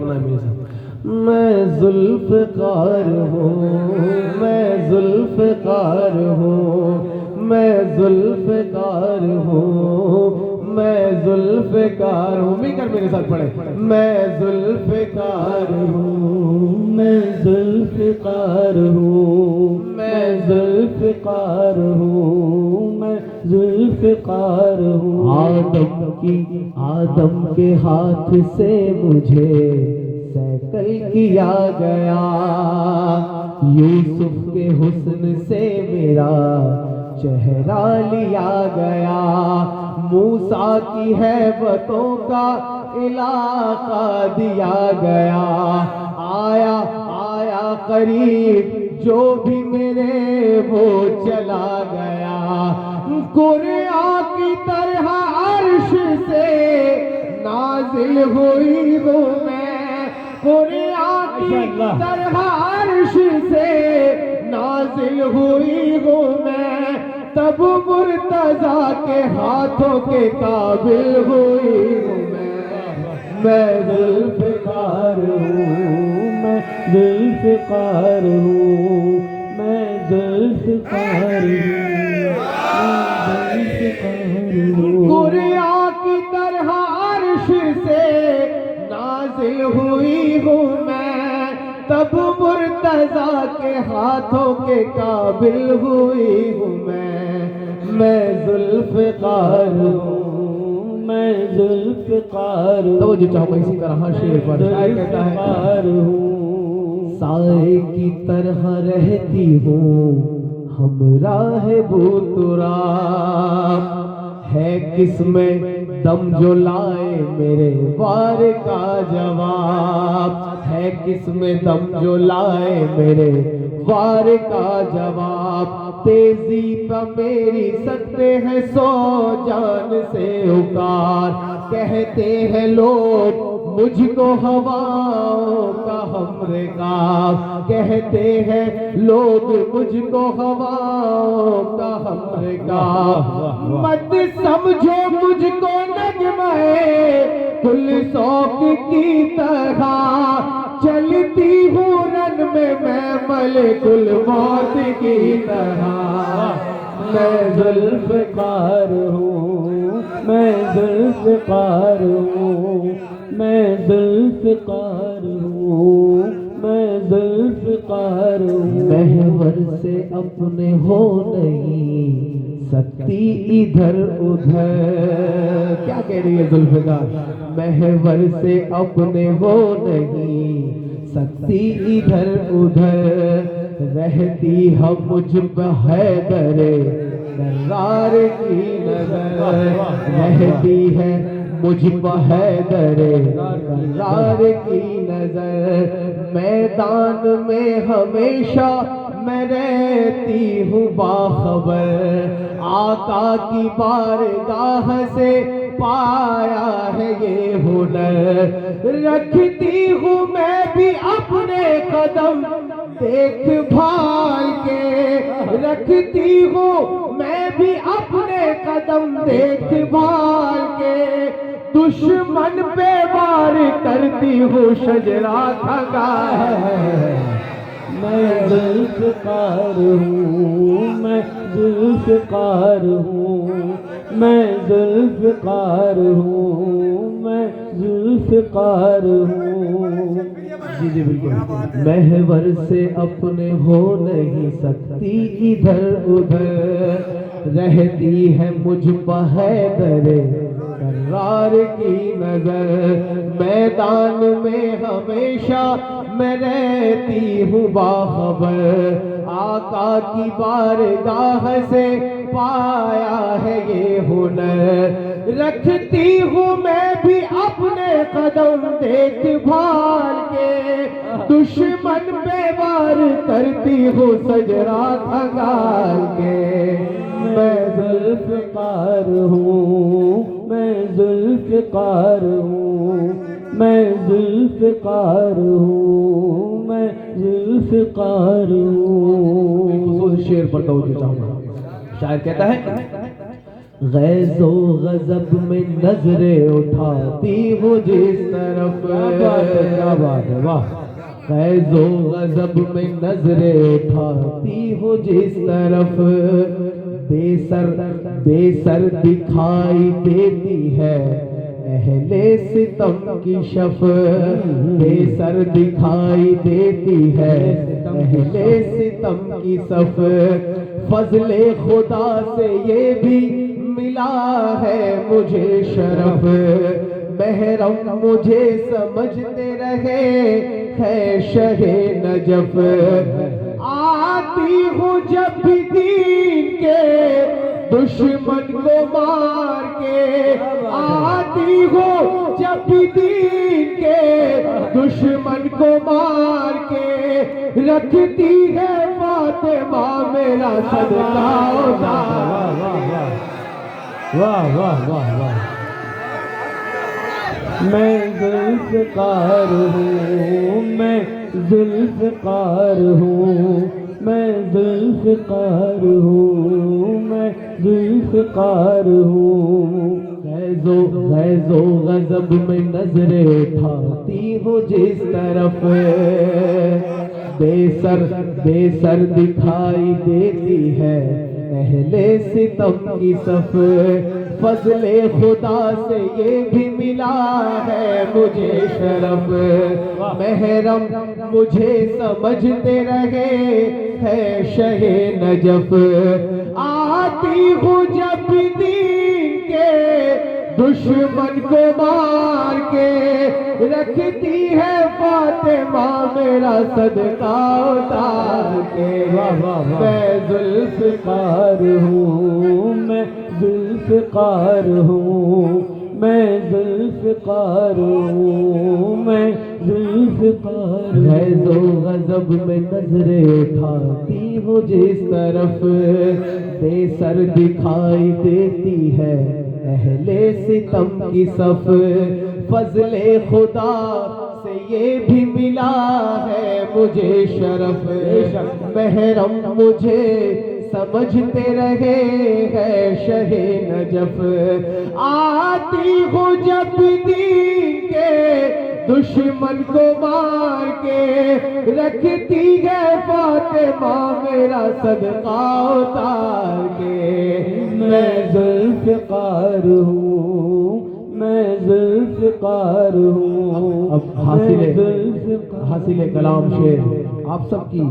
پڑھنا ہے میرے ساتھ. میں ذوالفقار ہوں، میں ذوالفقار ہوں، میں ذوالفقار ہوں، میں ذوالفقار ہوں. مل کر میرے ساتھ پڑھیں. میں ذوالفقار ہوں، میں ذوالفقار ہوں، میں ذوالفقار ہوں، میں ذوالفقار ہوں. آدم کے ہاتھ سے مجھے سیکل کیا گیا، یوسف کے حسن سے میرا چہرہ لیا گیا، موسیٰ کی ہیبتوں کا علاقہ دیا گیا. آیا آیا قریب جو بھی میرے وہ چلا گیا. قرآن کی طرح عرش سے نازل ہوئی ہوں میں، قرآن کی طرح عرش سے نازل ہوئی ہوں میں، تب مرتضیٰ کے ہاتھوں کے قابل ہوئی ہوں میں. میں ذوالفقار ہوں، میں ذوالفقار ہوں، میں ذوالفقار ہوں. قرآن کی طرح عرش سے نازل ہوئی ہوں میں، تب مرتضیٰ کے ہاتھوں کے قابل ہوئی ہوں میں. میں ذوالفقار ہوں، میں ذوالفقار ہوں. توجہ چاہو اسی طرح شعر پر شاعر کہتا ہے، سائے کی طرح رہتی ہوں ہمراہ بو تراب، ہے کس میں دم جو لائے میرے وار کا جواب، ہے کس میں دم جو لائے میرے وار کا جواب. تیزی پہ میری سکتے ہیں سو جان سے اکار، کہتے ہیں لوگ مجھ کو ہواؤں کا ہمرکاب، کہتے ہیں لوگ مجھ کو ہواؤں کا ہمرکاب. مت سمجھو مجھ کو نغمہ کل سوک کی طرح، چلتی ہوں رن میں ملک الموت کی طرح. میں ذوالفقار ہوں، میں ذوالفقار ہوں، میں ذوالفقار ہوں، میں ذوالفقار ہوں. محور سے اپنے ہو نہیں سکتی ادھر ادھر. کیا کہہ رہی ہے ذوالفقار؟ محور سے اپنے ہو نہیں سکتی ادھر ادھر، رہتی ہم مجھ پہ حیدر کرار کی نظر، رہتی ہے مجھ پہ حیدر کرار کی نظر. میدان میں ہمیشہ میں رہتی ہوں باخبر، آقا کی بارگاہ سے پایا ہے یہ ہنر. رکھتی ہوں میں بھی اپنے قدم دیکھ بھال کے، رکھتی ہوں میں بھی اپنے قدم دیکھ بھال کے، دشمن پہ وار کرتی ہوں شجرہ تھکا ہے. میں ذوالفقار ہوں، میں ذوالفقار ہوں، میں ذوالفقار ہوں، میں ذوالفقار ہوں. جی جی بالکل. محور سے اپنے ہو نہیں سکتی ادھر ادھر، رہتی ہے مجھ پہ حیدر کرار کی نظر. میدان میں ہمیشہ میں رہتی ہوں باخبر، آقا کی بارگاہ سے پایا ہے یہ ہنر. رکھتی ہوں میں بھی اپنے قدم دیکھ بھال کے، دشمن پہ وار کرتی ہوں سجرہ تھگال کے. میں ذوالفقار ہوں، میں ذوالفقار ہوں، میں ذوالفقار ہوں، میں ذوالفقار ہوں. خصوص شعر پر توجہ چاہوں گا. شاعر کہتا ہے، غیظ و غضب میں نظریں اٹھاتی ہوں جس طرف، کیا بات ہے، واہ. غیظ و غضب میں نظریں اٹھاتی ہوں جس طرف، بے سر دکھائی دیتی ہے اہل ستم کی شف، بے سر دکھائی دیتی ہے اہل ستم کی صف، فضل خدا سے یہ بھی ملا ہے مجھے شرف، محرم مجھے سمجھتے رہے ہے شہ نجف، آتی ہوں جب بھی دین کے دشمن کو مار کے، آتی ہوں جب بھی دین کے دشمن کو مار کے، رکھتی ہے فاطمہ میرا صدقہ اتار، واہ واہ واہ واہ. میں ذوالفقار ہوں، میں ذوالفقار ہوں، میں ذوالفقار ہوں، میں ذوالفقار ہوں. غیظ و غضب میں نظریں اٹھاتی ہوں جس طرف، بے سر دکھائی دیتی ہے اہل ستم کی صف، فضل خدا سے یہ بھی ملا ہے مجھے شرف، محرم مجھے سمجھتے رہے ہے شہ نجف، آتی ہوں جب بھی دین کے دشمن کو مار کے، رکھتی ہے فاطمہ میرا صدقہ اتار کے، میں ذوالفقار ہوں، میں ذوالفقار ہوں، میں ذوالفقار ہوں، میں ذوالفقار ہوں. غیظ و غضب میں نظریں اٹھاتی ہوں جس طرف، بے سر دکھائی دیتی ہے اہل ستم کی صف، فضل خدا سے یہ بھی ملا ہے مجھے شرف، محرم مجھے سمجھتے رہے ہے شہ نجف، آتی ہوں جب دین کے دشمن کو مار کے، رکھتی ہے فاطمہ میرا صدقہ اتار کے، میں ذوالفقار ہوں، میں ذوالفقار ہوں. اب حاصل کلام شعر آپ سب کی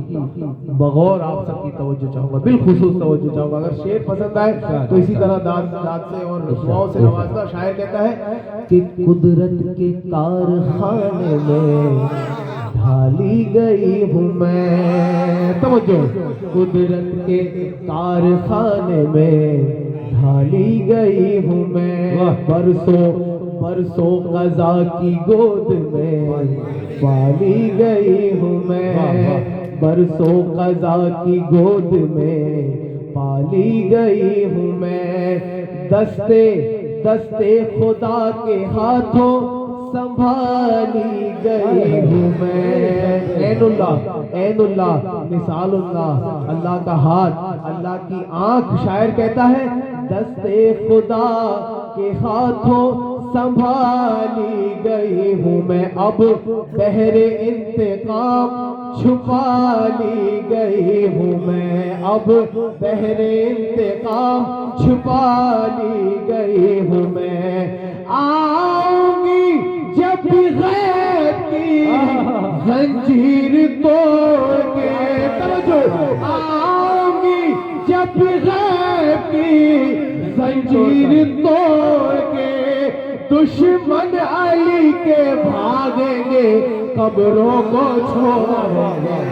بغور آپ سب کی توجہ چاہوں گا، بالخصوص توجہ چاہوں گا. اگر شعر پسند آئے تو اسی طرح داد سے اور دعاؤں سے نوازنا. شاعر کہتا ہے کہ قدرت کے کارخانے میں ڈھالی گئی ہوں میں، توجہ، قدرت کے کارخانے میں ڈھالی گئی ہوں میں، برسوں قضا کی گود میں پالی گئی ہوں میں، برسوں قضا کی گود میں پالی گئی ہوں میں، دستے خدا کے ہاتھوں سنبھالی گئی ہوں میں. عین اللہ مثال اللہ، اللہ کا ہاتھ، اللہ کی آنکھ. شاعر کہتا ہے دستے خدا کے ہاتھوں سنبھالی گئی ہوں میں، اب بحر انتقام چھپا لی گئی ہوں میں، اب بحر انتقام چھپا لی گئی ہوں میں، آؤں گی جب بھی غیب کی زنجیر توڑ کے، توجہ، آؤں گی جب بھی غیب کی زنجیر توڑ کے، دشمن علی کے بھاگیں گے قبروں کو چھوڑ کے.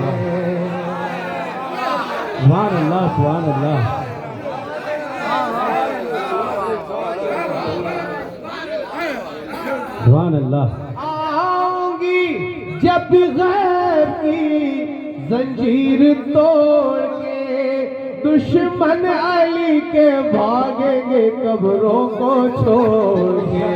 سبحان اللہ، سبحان اللہ. سبحان اللہ. آؤں گی جب غیب کی زنجیر توڑ کے، دشمن علی کے بھاگیں گے قبروں کو چھوڑ کے.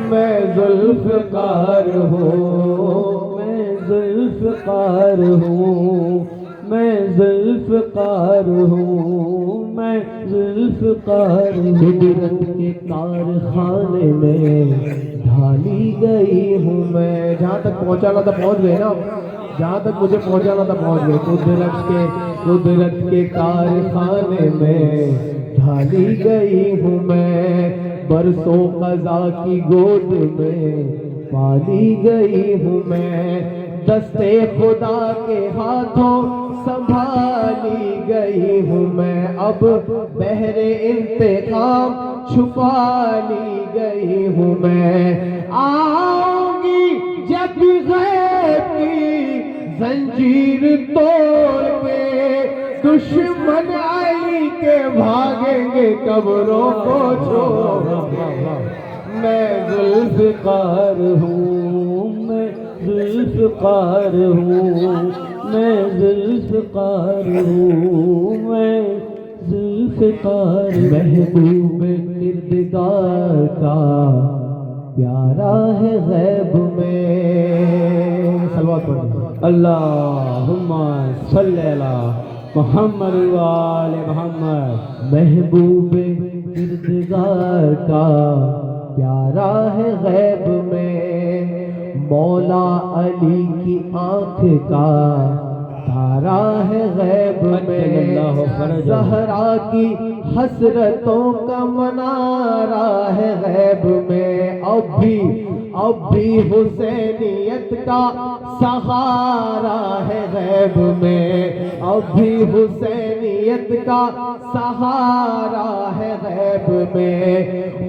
میں ذوالفقار ہوں، میں ذوالفقار ہوں، میں ذوالفقار ہوں، میں ذوالفقار ہوں، قدرت کے کارخانے میں ڈھالی گئی ہوں میں. جہاں تک پہنچانا تھا پہنچ گئے نا، جہاں تک مجھے پہنچانا تھا پہنچ گئے. قدرت کے کارخانے میں ڈھالی گئی ہوں میں، برسوں قضا کی گود میں پالی گئی ہوں میں، دستے خدا کے ہاتھوں سنبھالی گئی ہوں میں. اب بحر انتقام چھپا لی گئی ہوں میں. آؤں گی جب غیب کی زنجیر توڑ کے، دشمن علی کے بھاگیں گے قبروں کو چھوڑ کے. میں ذوالفقار ہوں، میں ذوالفقار ہوں، میں ذوالفقار ہوں، میں ذوالفقار. محبوب کردگار کا پیارا ہے غیب میں. صلوات پڑھیں. اللہم صلی علی محمد وآل محمد. محبوب کردگار کا پیارا ہے غیب میں، مولا علی کی آنکھ کا تارا ہے غیب میں، زہرا کی حسرتوں کا منارہ ہے غیب میں. اب بھی حسینیت کا سہارا ہے غیب میں، اب بھی حسینیت کا سہارا ہے غیب میں.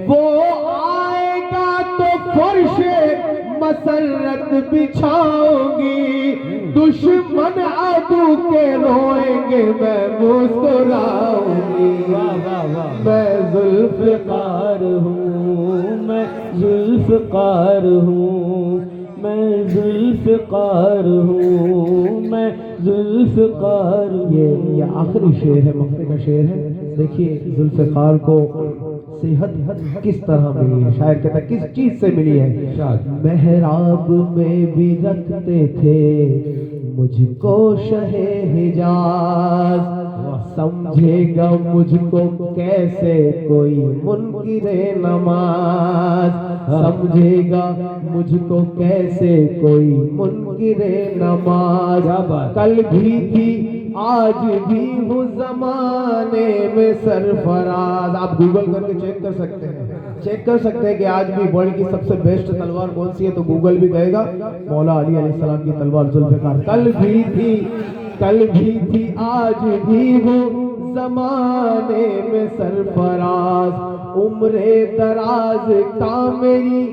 وہ آئے گا تو فرش مسرت بچھاؤں گی، دشمن عدو کے روئیں گے میں مسکراؤں گی. میں ذوالفقار ہوں، میں ذوالفقار ہوں، میں ذوالفقار ہوں، میں ذوالفقار ہوں. یہ آخری شعر ہے، مقطع کا شعر ہے. دیکھیے ذوالفقار کو صحت کس طرح ملی ہے. شاعر کہتا ہے کس چیز سے ملی ہے. محراب میں بھی رکھتے تھے مجھ کو شہ حجاز، سمجھے گا مجھ کو کیسے کوئی منکر نماز، سمجھے گا مجھ کو کیسے کوئی منکر نماز. کل بھی تھی آج بھی ہوں زمانے میں سرفراز. آپ گوگل کر کے چیک کر سکتے ہیں، کہ آج بھی ورلڈ کی سب سے بیسٹ تلوار کون سی ہے، تو گوگل بھی کہے گا مولا علی علیہ السلام کی تلوار ذوالفقار. کل بھی تھی آج بھی ہوں زمانے میں سرفراز، عمر دراز کا میری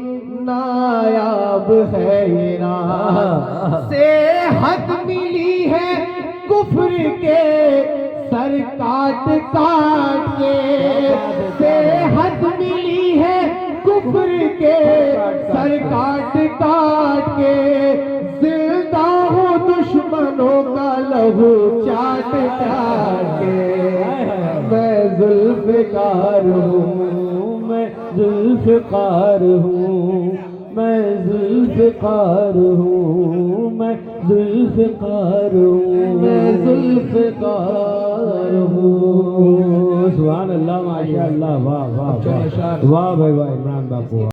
نایاب ہے یہ راز. صحت ملی ہے کفر کے سر کاٹ کے، صحت ملی ہے کفر کے سر کاٹ کے، زندہ ہوں دشمنوں کا لہو چاٹ کے. میں ذوالفقار ہوں، میں ذوالفقار ہوں، میں ذوالفقار ہوں، میں ذوالفقار ہوں، میں ذوالفقار ہوں. سبحان اللہ، ماشاء اللہ، واہ واہ واہ واہ بھائی، واہ عمران باپو.